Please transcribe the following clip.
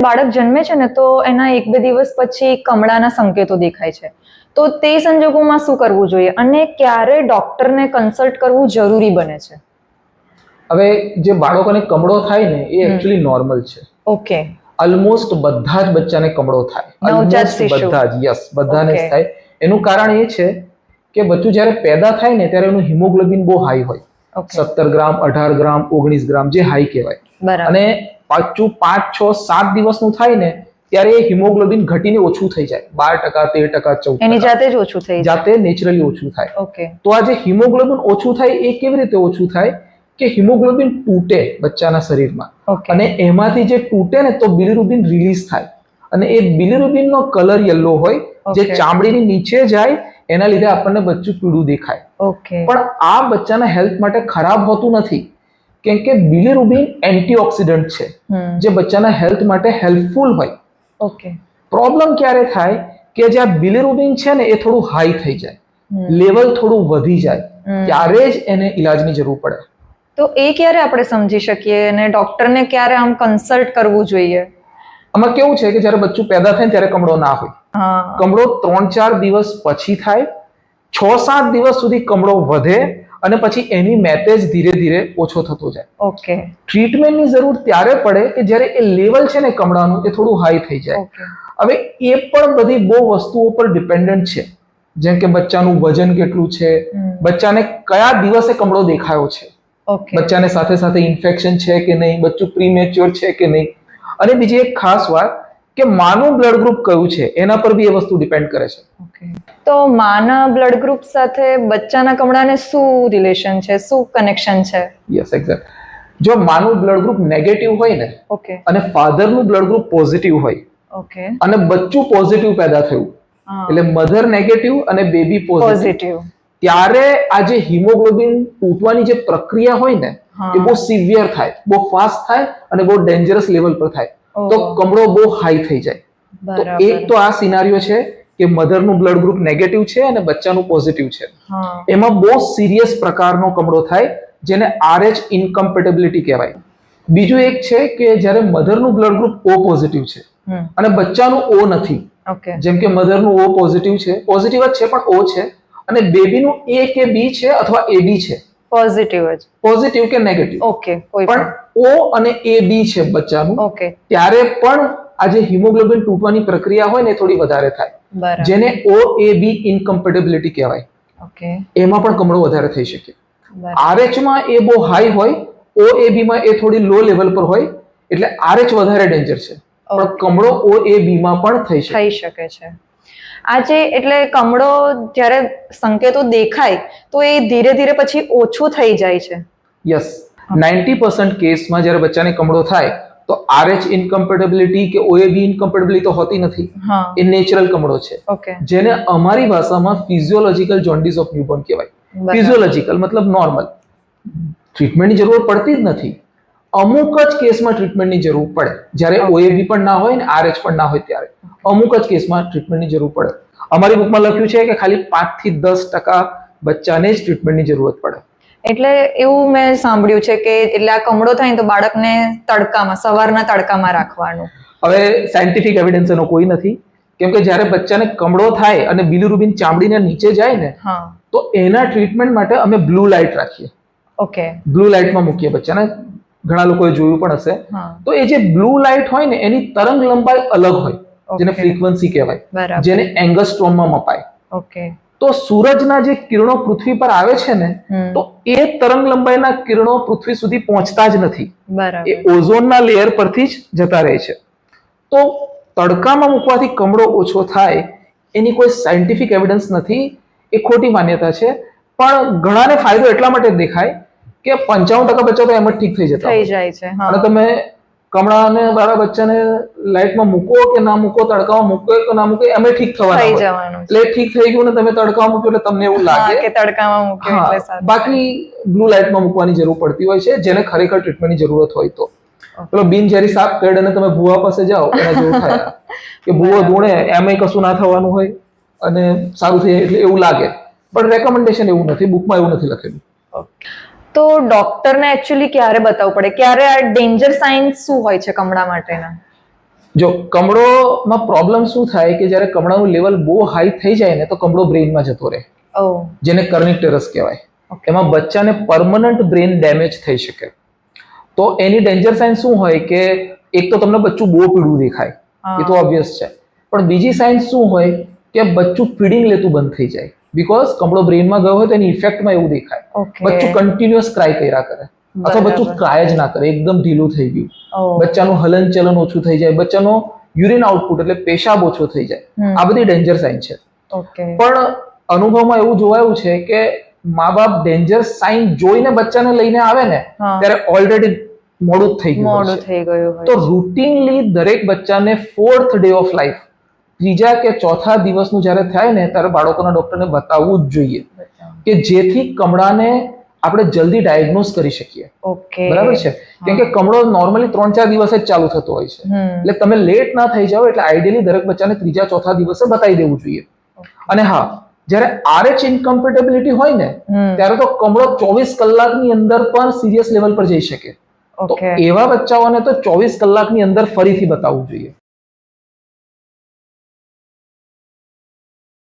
બાળક જન્મે છે ને તો એના 1-2 દિવસ પછી કમળાના સંકેતો દેખાય છે, તો તે સંજોગોમાં શું કરવું જોઈએ અને ક્યારે ડોક્ટરને કન્સલ્ટ કરવું જરૂરી બને છે? હવે જે બાળકોને કમળો થાય ને એ એકચ્યુઅલી નોર્મલ છે. ઓકે. ઓલમોસ્ટ બધા જ બચ્ચાને કમળો થાય. નવજાત શિશુ. બધા જ, યસ, બધાને જ થાય. એનું કારણ એ છે કે બચ્ચું જ્યારે પેદા થાય ને ત્યારે એનું હિમોગ્લોબિન બહુ હાઈ હોય, 17 ગ્રામ, 18 ગ્રામ, 19 ગ્રામ, જે હાઈ કહેવાય. અને પાછું 5, 6, 7 દિવસનું થાય ને ત્યારે એ હિમોગ્લોબિન ઘટીને ઓછું થઈ જાય, 12%, 13%, 14%. એની જાતે જ ઓછું થઈ જાય, જાતે નેચરલી ઓછું થાય. ઓકે. તો આ જે હિમોગ્લોબિન ઓછું થાય એ કેવી રીતે ઓછું થાય કે હિમોગ્લોબિન તૂટે બચ્ચાના શરીરમાં, અને એમાંથી જે તૂટે ને તો બિલિરુબિન રિલીઝ થાય, અને એ બિલિરુબિનનો કલર યલો હોય, જે ચામડીની નીચે જાય એના લીધે આપણને બચ્ચું પીળું દેખાય. પણ આ બચ્ચાના હેલ્થ માટે ખરાબ હોતું નથી, કેમ કે બિલિરુબિન એન્ટીઓક્સિડન્ટ છે જે બચ્ચાના હેલ્થ માટે હેલ્પફુલ હોય. પ્રોબ્લેમ ક્યારે થાય કે જે આ બિલિરુબિન છે ને એ થોડું હાઈ થઈ જાય, લેવલ થોડું વધી જાય, ત્યારે જ એને ઇલાજની જરૂર પડે. તો એ ક્યારે આપણે સમજી શકીએ અને ડોક્ટરને ક્યારે આમ કન્સલ્ટ કરવું જોઈએ? આમાં કેવું છે કે જ્યારે બચ્ચું પેદા થાય ત્યારે કમળો ના હોય, કમળો 3-4 દિવસ પછી થાય, 6-7 દિવસ સુધી કમળો વધે અને પછી એની મેતેજ ધીરે ધીરે ઓછો થતો જાય. ઓકે. ટ્રીટમેન્ટની જરૂર ત્યારે પડે કે જ્યારે એ લેવલ છે ને કમળાનું એ થોડું હાઈ થઈ જાય. હવે એ પણ બધી બહુ વસ્તુઓ પર ડિપેન્ડન્ટ છે, જેમ કે બચ્ચાનું વજન કેટલું છે, બચ્ચાને કયા દિવસે કમળો દેખાયો છે, બચ્ચાને સાથે સાથે ઇન્ફેક્શન છે કે નહીં, બચ્ચું પ્રીમેચ્યોર છે કે નહીં, અને બીજી એક ખાસ વાત કે માનું બ્લડ ગ્રુપ કયું છે એના પર બી એ વસ્તુ ડિપેન્ડ કરે છે. તો માના બ્લડ ગ્રુપ સાથે બચ્ચાના કમળાને શું રિલેશન છે, શું કનેક્શન છે? Yes, exact. જો માનું બ્લડ ગ્રુપ નેગેટિવ હોય ને અને ફાધરનું બ્લડ ગ્રુપ પોઝિટિવ હોય અને બચ્ચું પોઝિટિવ પેદા થયું, એટલે મધર નેગેટિવ અને બેબી પોઝિટિવ, ત્યારે આ જે હિમોગ્લોબિન તૂટવાની જે પ્રક્રિયા હોય ને એ બહુ સિવિયર થાય, બહુ ફાસ્ટ થાય અને બહુ ડેન્જરસ લેવલ પર થાય, તો કમળો બહુ હાઈ થઈ જાય. તો એક તો આ સિનારીઓ છે કે મધરનું બ્લડ ગ્રુપ નેગેટિવ છે અને બચ્ચાનું પોઝિટિવ છે, એમાં બહુ સિરિયસ પ્રકારનો કમળો થાય જેને RH ઇનકમ્પેટેબિલિટી કહેવાય. બીજું એક છે કે જ્યારે મધરનું બ્લડ ગ્રુપ O પોઝિટિવ છે અને બચ્ચાનું O નથી, જેમ કે મધરનું O પોઝિટિવ છે, પોઝિટિવ જ છે પણ O છે, અને બેબીનું A કે B છે અથવા AB છે, પોઝિટિવ કે નેગેટિવ, પણ O અને AB છે બચ્ચાનું, ત્યારે પણ આ જે હિમોગ્લોબિન તૂટવાની પ્રક્રિયા હોય ને એ થોડી વધારે થાય, જેને OAB ઇનકમ્પેટેબિલિટી કહેવાય. એમાં પણ કમળો વધારે થઈ શકે. RH માં એ બહુ હાઈ હોય, OAB માં એ થોડી લો લેવલ પર હોય, એટલે RH વધારે ડેન્જર છે, પણ કમળો OAB માં પણ થઈ શકે છે. આજે એટલે કમળો જ્યારે સંકેતો દેખાય તો એ ધીરે ધીરે પછી ઓછું થઈ જાય છે. યસ, 90% કેસમાં જ્યારે બચ્ચાને કમળો થાય તો RH ઇનકમ્પેટેબિલિટી કે OAB ઇનકમ્પેટેબિલિટી તો હોતી નથી, એ નેચરલ કમળો છે, જેને અમારી ભાષામાં ફિઝિયોલોજિકલ જોન્ડિસ ઓફ ન્યૂબોર્ન કહેવાય. ફિઝિયોલોજિકલ મતલબ નોર્મલ, ટ્રીટમેન્ટની જરૂર પડતી જ નથી. અમુક જ કેસમાં ટ્રીટમેન્ટની જરૂર પડે, જ્યારે OAB પણ ના હોય ને RH પણ ના હોય, ત્યારે અમુક જ કેસમાં ટ્રીટમેન્ટની જરૂર પડે. અમારી બુકમાં લખ્યું છે કે ખાલી 5 થી 10% બચ્ચાને જ ટ્રીટમેન્ટની જરૂરત પડે. એટલે એવું મેં સાંભળ્યું છે કે એટલે આ કમળો થાય તો બાળકને તડકામાં, સવારના તડકામાં રાખવાનું. હવે સાયન્ટિફિક એવિડન્સ એનો કોઈ નથી, કેમ કે જ્યારે બચ્ચાને કમળો થાય અને બિલિરુબિન ચામડીને નીચે જાય ને તો એના ટ્રીટમેન્ટ માટે અમે બ્લુ લાઇટ રાખીએ. બ્લુ લાઇટમાં મૂકીએ બચ્ચાને, ઘણા લોકોએ જોયું પણ હશે. તો એ જે બ્લુ લાઇટ હોય ને એની તરંગ લંબાઈ અલગ હોય, જેને ફ્રીક્વન્સી કહેવાય, જેને એંગસ્ટ્રોમમાં મપાય. તો સૂરજના જે કિરણો પૃથ્વી પર આવે છે ને, તો એ તરંગ લંબાઈના કિરણો પૃથ્વી સુધી પહોંચતા જ નથી, એ ઓઝોનના લેયર પરથી જ જતા રહે છે. તો તડકામાં મૂકવાથી કમળો ઓછો થાય એની કોઈ સાયન્ટિફિક એવિડન્સ નથી, એ ખોટી માન્યતા છે. પણ ઘણાને ફાયદો એટલા માટે દેખાય કે 55% બચ્ચા તો એમ જ ઠીક થઈ જાય છે, અને તમે કમળાને બાળા બચ્ચાને લાઇટમાં મૂકો કે ના મૂકો, તડકામાં મૂકો કે ના મૂકો, એમ ઠીક થવાનું, એટલે ઠીક થઈ ગયું ને તમે તડકામાં મૂક્યો એટલે તમને એવું લાગે કે તડકામાં મૂક્યો એટલે સારું. બાકી બ્લુ લાઇટમાં મૂકવાની જરૂર પડતી હોય છે, જેને ખરેખર ટ્રીટમેન્ટની જરૂરત હોય તો. પેલો બિનઝેરી સાપ કરડે અને તમે ભૂવા પાસે જાઓ એના જેવું થાય કે ભૂવો ધૂણે એમાંય કશું ના થવાનું હોય અને સારું થઈ એટલે એવું લાગે, પણ રેકમેન્ડેશન એવું નથી, બુકમાં એવું નથી લખેલું. તો ડોક્ટરને એકચ્યુઅલી ક્યારે બતાવવું પડે, ક્યારે આ ડેન્જર સાઇન્સ શું હોય છે કમળા માટેના? જો કમળોમાં પ્રોબ્લેમ શું થાય કે જ્યારે કમળાનું લેવલ બહુ હાઈ થઈ જાય ને તો કમળો બ્રેઇનમાં જતો રહે, જેને કર્નિક્ટેરસ કહેવાય. એમાં બચ્ચાને પરમનન્ટ બ્રેઇન ડેમેજ થઈ શકે. તો એની ડેન્જર સાઇન શું હોય કે એક તો તમને બચ્ચું બહુ પીળું દેખાય, એ તો ઓબ્વિયસ છે. પણ બીજી સાઇન શું હોય કે બચ્ચું ફીડિંગ લેતું બંધ થઈ જાય, બીકોઝ કમળો બ્રેઇનમાં ગયો હોય તો એની ઇફેક્ટમાં એવું દેખાય. બચ્ચું કન્ટિન્યુઅસ ક્રાય કર્યા કરે અથવા બચ્ચું ક્રાય જ ના કરે, એકદમ ઢીલું થઈ ગયું, બચ્ચાનું હલનચલન ઓછું થઈ જાય, બચ્ચાનો યુરિન આઉટપુટ એટલે પેશાબ ઓછો થઈ જાય. આ બધી ડેન્જર સાઇન છે. પણ અનુભવમાં એવું જોવાયું છે કે મા બાપ ડેન્જર સાઇન જોઈને બચ્ચાને લઈને આવે ને ત્યારે ઓલરેડી મોડું થઈ ગયું. તો રૂટીનલી દરેક બચ્ચાને 4th ડે ઓફ લાઈફ, ત્રીજા કે ચોથા દિવસનું જ્યારે થાય ને ત્યારે બાળકોના ડોક્ટરને બતાવવું જ જોઈએ કે જેથી કમળાને આપણે જલ્દી ડાયગ્નોઝ કરી શકીએ. બરાબર છે? કેમ કે કમળો નોર્મલી 3-4 દિવસે જ ચાલુ થતો હોય છે, એટલે તમે લેટ ના થઈ જાઓ. એટલે આઈડિયલી દરેક બચ્ચાને ત્રીજા ચોથા દિવસે બતાવી દેવું જોઈએ. અને હા, જ્યારે RH ઇન્કમ્પેટેબિલિટી હોય ને ત્યારે તો કમળો 24 કલાકની અંદર પણ સિરિયસ લેવલ પર જઈ શકે. તો એવા બચ્ચાઓને તો 24 કલાકની અંદર ફરીથી બતાવવું જોઈએ.